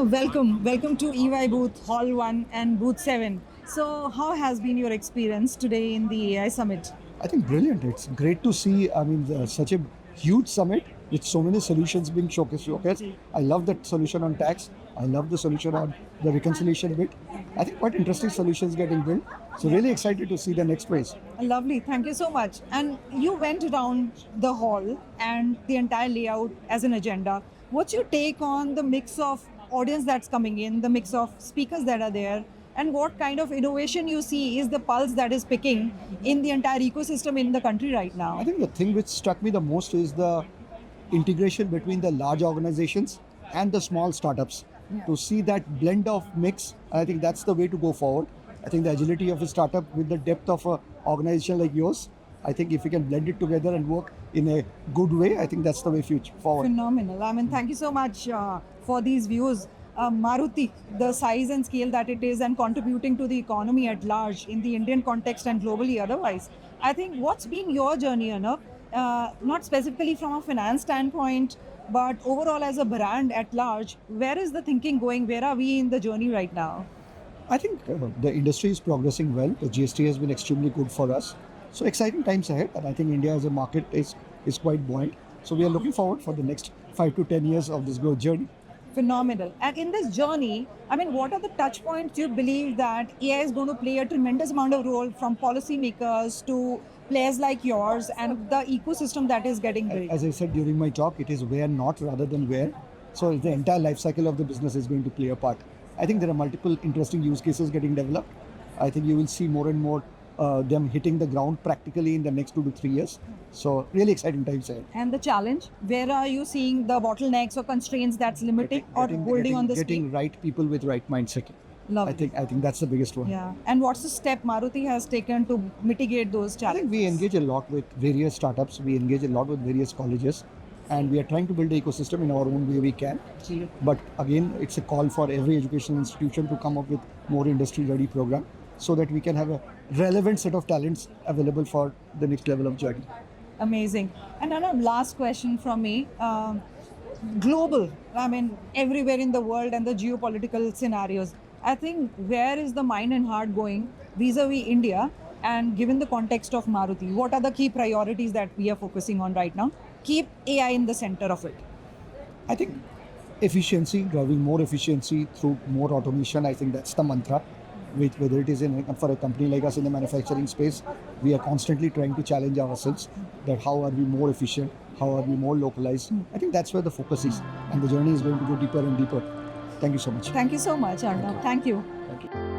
Welcome to EY booth Hall 1 and booth 7. So, how has been your experience today in the AI Summit? I think brilliant. It's great to see. Such a huge summit with so many solutions being showcased. I love that solution on tax. I love the solution on the reconciliation bit. I think quite interesting solutions getting built. So really excited to see the next phase. Lovely, thank you so much. And you went around the hall and the entire layout as an agenda. What's your take on the mix of audience that's coming in, the mix of speakers that are there, and what kind of innovation you see is the pulse that is picking in the entire ecosystem in the country right I now? think the thing which struck me the most is the integration between the large organizations and the small startups. To see that blend of mix, I think that's the way to go forward. I think the agility of a startup with the depth of an organization like yours, I think if we can blend it together and work in a good way, I think that's the way forward. Phenomenal. I mean, thank you so much for these views. Maruti, the size and scale that it is and contributing to the economy at large in the Indian context and globally otherwise. I think what's been your journey, Arnav? Not specifically from a finance standpoint, but overall as a brand at large, where is the thinking going? Where are we in the journey right now? I think the industry is progressing well. The GST has been extremely good for us. So exciting times ahead, and I think India as a market is quite buoyant. So we are looking forward for the next 5 to 10 years of this growth journey. Phenomenal. And in this journey, I mean, what are the touch points you believe that AI is going to play a tremendous amount of role from policymakers to players like yours and the ecosystem that is getting built? As I said during my talk, it is where not rather than where. So the entire life cycle of the business is going to play a part. I think there are multiple interesting use cases getting developed. I think you will see more and more them hitting the ground practically in the next 2 to 3 years. So really exciting times ahead. And the challenge, where are you seeing the bottlenecks or constraints that's limiting or holding on the getting speed? right people with right mindset. Lovely. I think that's the biggest one. Yeah. And what's the step Maruti has taken to mitigate those I challenges? think we engage a lot with various startups. We engage a lot with various colleges, and we are trying to build an ecosystem in our own way we can. But again, it's a call for every educational institution to come up with more industry-ready program so that we can have a relevant set of talents available for the next level of journey. Amazing. And Arnav, last question from me. Global, I mean, everywhere in the world and the geopolitical scenarios. I think where is the mind and heart going vis-a-vis India? And given the context of Maruti, what are the key priorities that we are focusing on right now? Keep AI in the center of it. I think efficiency, driving more efficiency through more automation, I think that's the mantra. Whether it is for a company like us in the manufacturing space, we are constantly trying to challenge ourselves that how are we more efficient, how are we more localized. I think that's where the focus is, and the journey is going to go deeper and deeper. Thank you so much. Thank you so much, Arnav. Thank you. Thank you.